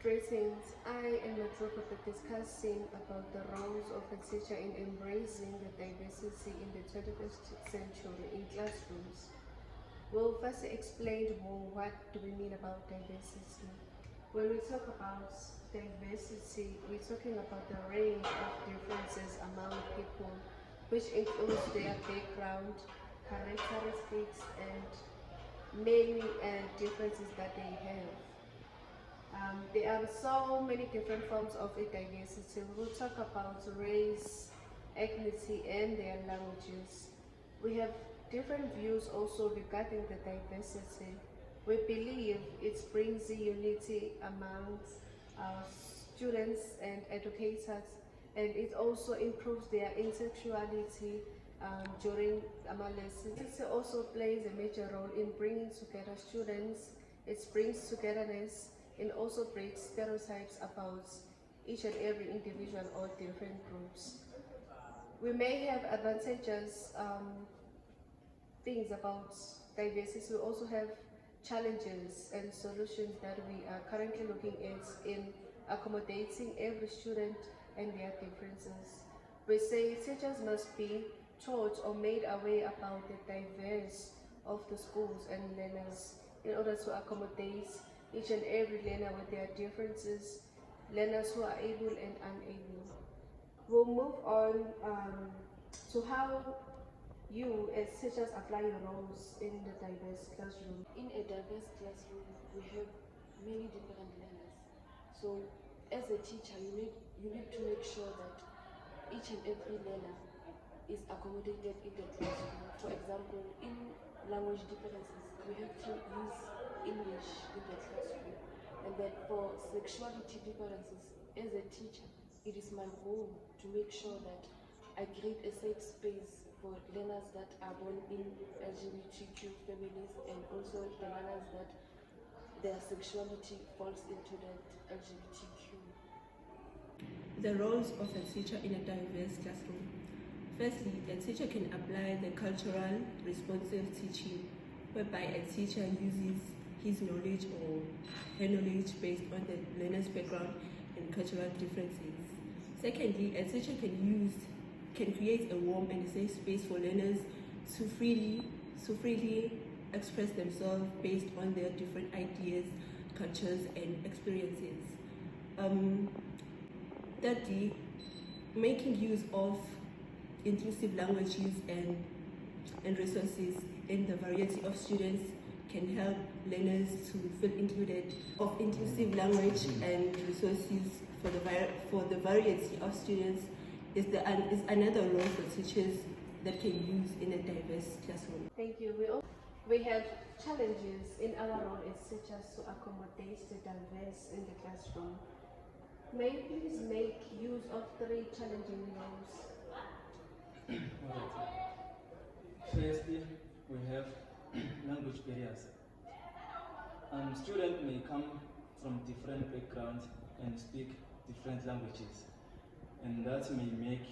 Greetings. I am a group of discussing about the roles of a teacher in embracing the diversity in the 21st century in classrooms. We'll first explain more what do we mean about diversity. When we talk about diversity, we're talking about the range of differences among people, which includes their background, characteristics, and many differences that they have. There are so many different forms of diversity. We will talk about race, ethnicity, and their languages. We have different views also regarding the diversity. We believe it brings unity amongst our students and educators, and it also improves their intellectuality during our lessons. It also plays a major role in bringing together students. It brings togetherness and also breaks stereotypes about each and every individual or different groups. We may have advantages, things about diversity. We also have challenges and solutions that we are currently looking at in accommodating every student and their differences. We say teachers must be taught or made aware about the diverse of the schools and learners in order to accommodate each and every learner with their differences, learners who are able and unable. We'll move on to how you as teachers apply your roles in the diverse classroom. In a diverse classroom, we have many different learners. So as a teacher, you need to make sure that each and every learner is accommodated in the classroom. For example, in language differences, we have to use English in the classroom. And then for sexuality differences, as a teacher, it is my role to make sure that I create a safe space for learners that are born in LGBTQ families, and also the learners that their sexuality falls into that LGBTQ. The roles of a teacher in a diverse classroom. Firstly, a teacher can apply the cultural responsive teaching, whereby a teacher uses his knowledge or her knowledge based on the learner's background and cultural differences. Secondly, a teacher can create a warm and safe space for learners to freely express themselves based on their different ideas, cultures, and experiences. Thirdly, making use of inclusive language use and resources in the variety of students can help learners to feel included. Of inclusive language and resources for the variety of students is another role for teachers that can use in a diverse classroom. Thank you. We have challenges in our role as teachers to accommodate the diverse in the classroom. May you please make use of 3 challenging roles? Firstly, we have language barriers. Students may come from different backgrounds and speak different languages, and that may make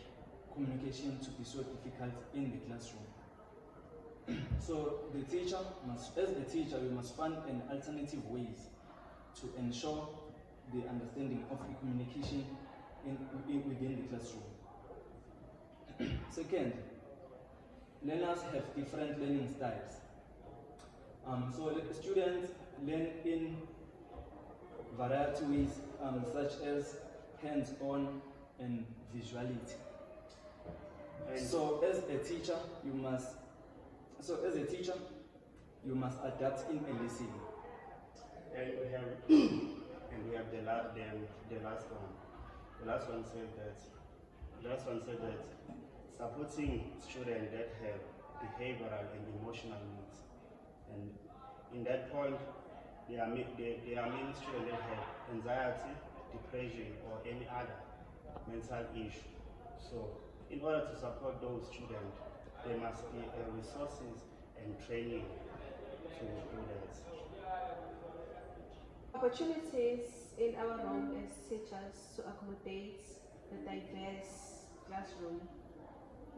communication to be so difficult in the classroom. So the teacher as a teacher, we must find an alternative ways to ensure the understanding of the communication within the classroom. Second, learners have different learning styles. So students learn in variety ways, such as hands-on and visuality. And so as a teacher, you must adapt in a lesson. And we have the last one. The last one said that supporting students that have behavioral and emotional needs. And in that point, there are many students that have anxiety, depression, or any other mental issue. So in order to support those students, there must be resources and training to do that. Opportunities in our role as teachers to accommodate the diverse classroom.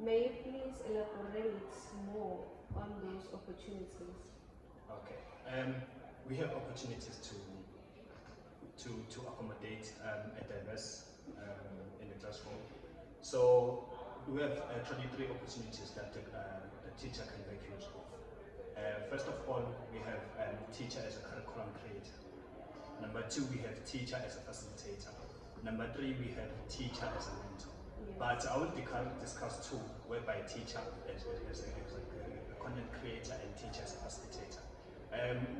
May you please elaborate more on those opportunities? Okay. We have opportunities to to accommodate a diverse in the classroom. So we have actually three opportunities that the teacher can make use of. First of all, we have teacher as a curriculum creator. Number two, we have teacher as a facilitator. Number three, we have teacher as a mentor. Yes. But I will discuss two, whereby teacher as a content creator and teacher as a facilitator.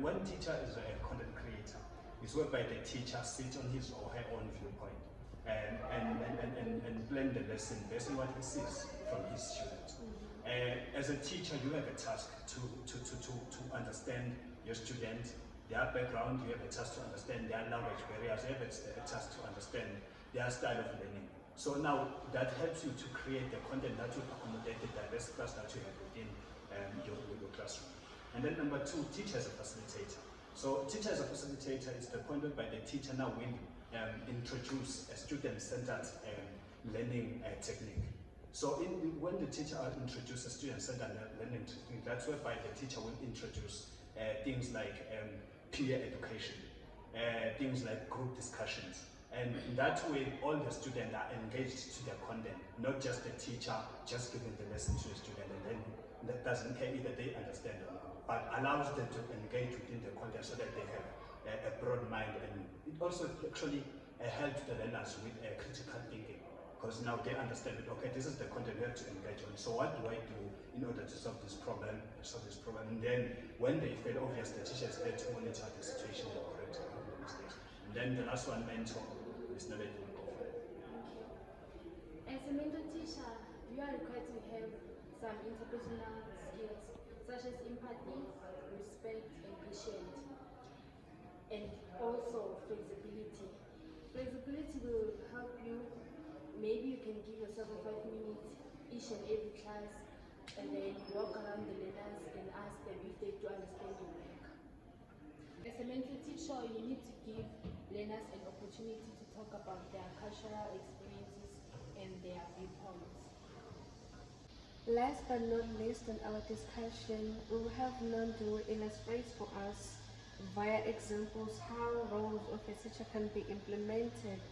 When teacher is a content creator, is whereby the teacher sits on his or her own viewpoint and plan the lesson based on what he sees from his students. As a teacher, you have a task to understand your students, their background. You have a task to understand their language barriers. You have a task to understand their style of learning. So now that helps you to create the content that will accommodate the diverse class that you have within your classroom. And then number two, teacher as a facilitator. So teacher as a facilitator is the point whereby the teacher now will introduce a student-centered learning technique. So when the teacher introduces a student-centered learning technique, that's whereby the teacher will introduce things like peer education, things like group discussions. And in that way, all the students are engaged to their content, not just the teacher just giving the lesson to the student and then that doesn't care either they understand or not, but allows them to engage within the content so that they have a broad mind. And it also actually helps the learners with critical thinking, because now they understand that, okay, this is the content we have to engage on, so what do I do in order to solve this problem, and then when they fail, obviously the teacher is there to monitor the situation and correct the mistakes. And then the last one, mentor, is not a As a mentor teacher, you are required to have some interpersonal skills such as empathy, respect, and patience, and also flexibility. Flexibility will help you. Maybe you can give yourself a 5 minutes each and every class, and then walk around the learners and ask them if they do understand your work. As a mentor teacher, you need to give learners an opportunity to talk about their cultural experiences and their viewpoints. Last but not least in our discussion, we will have Nondu illustrate for us via examples how roles of a teacher can be implemented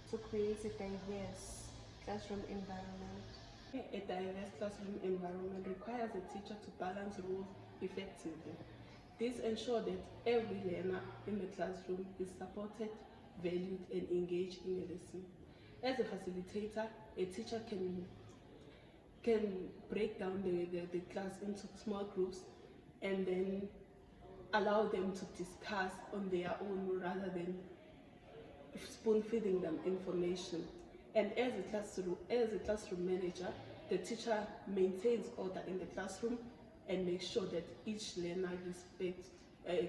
to create a diverse classroom environment. A diverse classroom environment requires a teacher to balance roles effectively. This ensures that every learner in the classroom is supported, valued, and engaged in the lesson. As a facilitator, a teacher can break down the class into small groups and then allow them to discuss on their own rather than spoon-feeding them information. And as a classroom manager, the teacher maintains order in the classroom and makes sure that each learner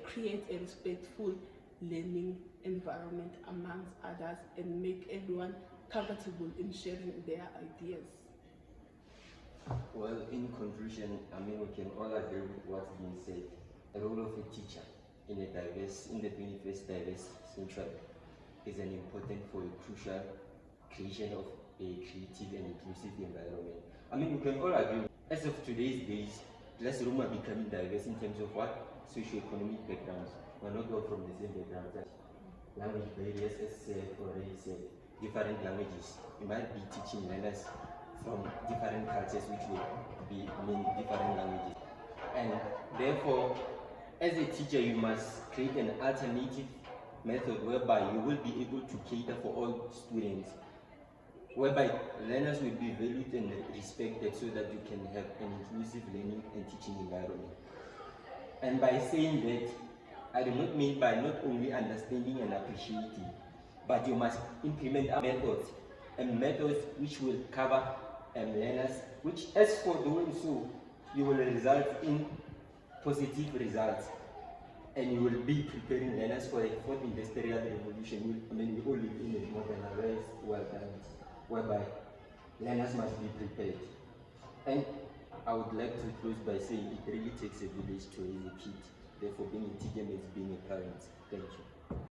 creates a respectful learning environment amongst others and make everyone comfortable in sharing their ideas. Well, in conclusion, we can all agree with what's being said. The role of a teacher in the 21st diverse century is an important for a crucial creation of a creative and inclusive environment. We can all agree. As of today's days, classrooms are becoming diverse in terms of what? Socio-economic backgrounds. We're not all from the same background. Language barriers, as already said, different languages. You might be teaching learners from different cultures, which will be different languages. And therefore, as a teacher, you must create an alternative method whereby you will be able to cater for all students, whereby learners will be valued and respected so that you can have an inclusive learning and teaching environment. And by saying that, I do not mean by not only understanding and appreciating, but you must implement methods which will cover learners, which as for doing so, you will result in positive results, and you will be preparing learners for the fourth industrial revolution. We all live in a modernized world, whereby learners must be prepared. And I would like to close by saying it really takes a village to raise a kid. Therefore, being a teacher means being a parent. Thank you.